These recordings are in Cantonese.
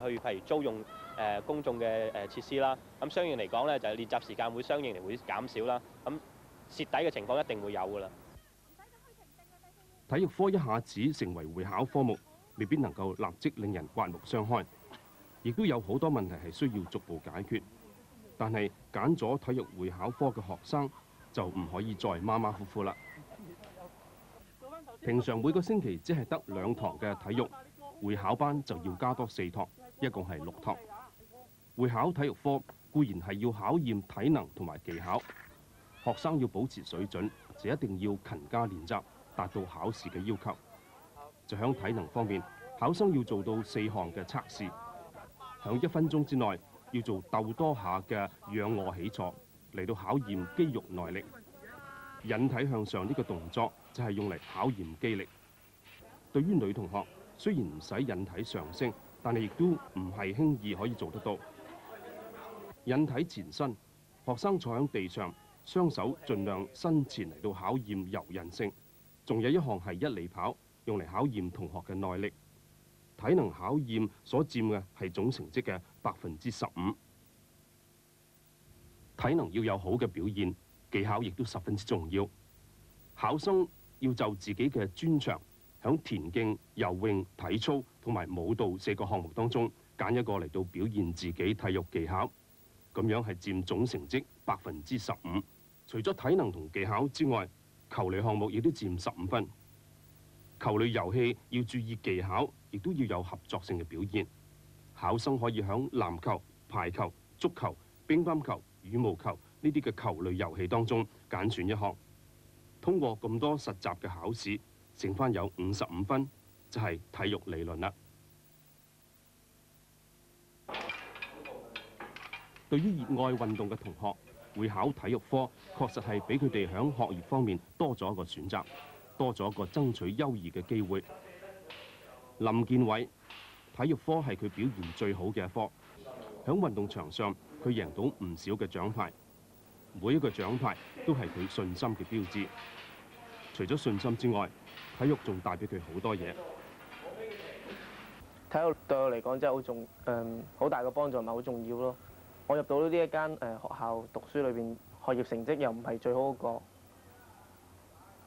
去譬如租用公眾嘅設施啦，咁相應嚟講咧就係練習時間會相應嚟會減少啦，咁蝕底嘅情況一定會有㗎啦。體育科一下子成為會考科目，未必能夠立即令人刮目相看，亦都有好多問題係需要逐步解決。但係揀咗體育會考科嘅學生就唔可以再馬馬虎虎啦。平常每個星期只係得2堂嘅體育，會考班就要加多4堂，一共係6堂。會考體育科固然係要考驗體能同埋技巧，學生要保持水準，就一定要勤加練習，達到考試嘅要求。就響體能方面，考生要做到4項嘅測試，響1分鐘之內要做鬥多下嘅仰臥起坐，嚟到考驗肌肉耐力。引體向上呢個動作就係用嚟考驗肌力。對於女同學，雖然唔使引體上升，但係亦都唔係輕易可以做得到。引體前伸，學生坐喺地上，雙手盡量伸前嚟到考驗柔韌性。仲有一項係1里跑，用嚟考驗同學嘅耐力。體能考驗所佔嘅係總成績嘅15%。體能要有好嘅表現，技巧亦都十分之重要。考生要就自己嘅專長，響田徑、游泳、體操同埋舞蹈4個項目當中揀一個嚟到表現自己體育技巧，咁樣係佔總成績15%。除咗體能同技巧之外，球類項目亦都佔15分。球類遊戲要注意技巧，亦都要有合作性嘅表現。考生可以響籃球、排球、足球、乒乓球、羽毛球呢啲嘅球類遊戲當中揀選一項。通過咁多實習嘅考試，剩翻有55分，就係體育理論啦。對於熱愛運動嘅同學，會考體育科確實係俾佢哋響學業方面多咗一個選擇，多咗一個爭取優異嘅機會。林建偉，體育科係佢表現最好嘅一科，響運動場上佢贏到唔少嘅獎牌，每一個獎牌都係佢信心嘅標誌。除咗信心之外，體育仲帶俾佢好多嘢。體育對我嚟講真係好大嘅幫助，同埋好重要咯。我入到呢一間學校讀書裏邊，學業成績又唔係最好嗰個，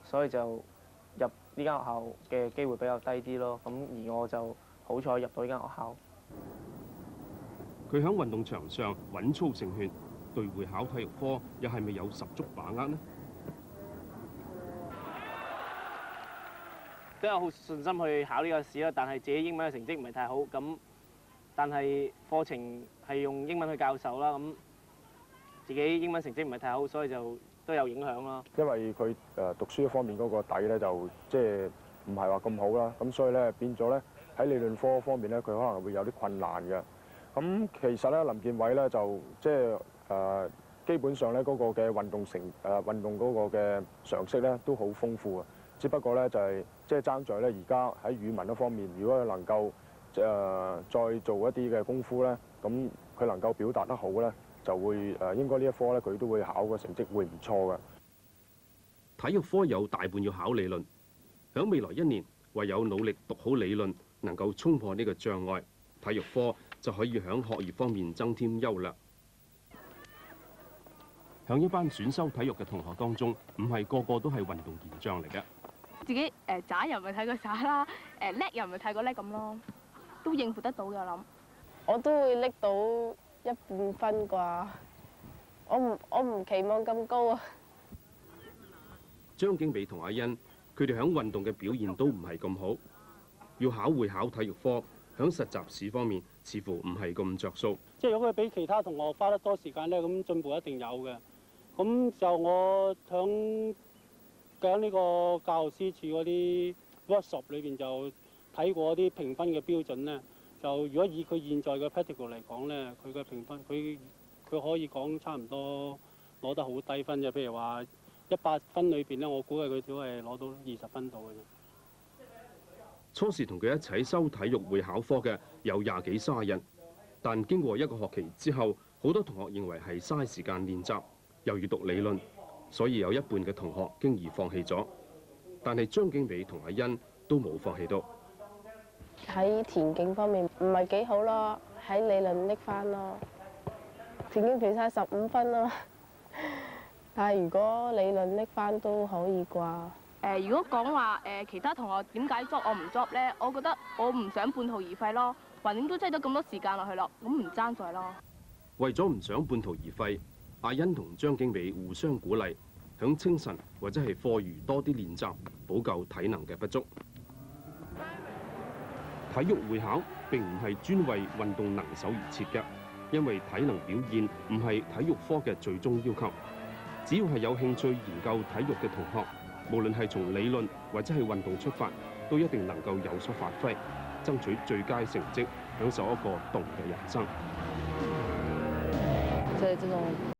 所以就入呢間學校嘅機會比較低啲咯。咁而我就好彩入到呢間學校。佢喺運動場上穩操勝券，對會考體育科又係咪有十足把握呢？都有好信心去考呢個試啦，但係自己英文嘅成績唔係太好，咁但係課程係用英文去教授啦，咁自己英文成績唔係太好，所以就都有影響啦。因為佢讀書方面嗰個底咧就即係唔係話咁好啦，咁所以咧變咗咧喺理論科方面咧佢可能會有啲困難嘅。咁其實咧林建偉咧就即係基本上咧嗰個嘅運動嗰個嘅常識咧都好豐富啊。只不過咧就係即係爭在咧而家喺語文嗰方面，如果佢能夠再做一啲嘅功夫咧，咁佢能夠表達得好咧，就會應該呢一科咧佢都會考個成績會唔錯嘅。體育科有大半要考理論，響未來1年唯有努力讀好理論，能夠衝破呢個障礙，體育科就可以響學業方面增添優劣。響一班選修體育嘅同學當中，唔係個個都係運動健將嚟嘅。自己渣又唔係睇過渣啦，叻又唔係睇過叻咁咯，都應付得到嘅我諗。我都會拎到1半分啩，我唔期望咁高啊。張景美同阿欣，佢哋響運動嘅表現都唔係咁好，要會考體育科，響實習試方面似乎唔係咁着數。即係如果佢比其他同學花得多時間咧，咁進步一定有嘅。咁就我喺呢個教師處嗰啲 workshop 裏邊就睇過啲評分嘅標準咧。就如果以佢現在嘅 practical 嚟講咧，佢嘅評分佢可以講差唔多攞得好低分嘅。譬如話100分裏邊咧，我估計佢只係攞到20分度嘅啫。初時同佢一齊修體育會考科嘅有20幾30人，但經過1個學期之後，好多同學認為係嘥時間練習，又要讀理論，所以有一半嘅同學經已放棄咗。但係張景美同阿欣都冇放棄到。喺田徑方面唔係幾好咯，喺理論拎翻咯。田徑比賽15分咯，但係如果理論拎翻都可以啩。如果講話其他同學點解 drop 我唔 drop 咧，我覺得我唔想半途而廢咯，橫掂都擠咗咁多時間落去咯，咁唔爭在咯。為咗唔想半途而廢，阿欣同張景美互相鼓勵，響清晨或者係課餘多啲練習，補救體能嘅不足。體育會考並唔係專為運動能手而設嘅，因為體能表現唔係體育科嘅最終要求。只要係有興趣研究體育嘅同學，無論係從理論或者係運動出發，都一定能夠有所發揮，爭取最佳成績，享受一個動嘅人生。在這種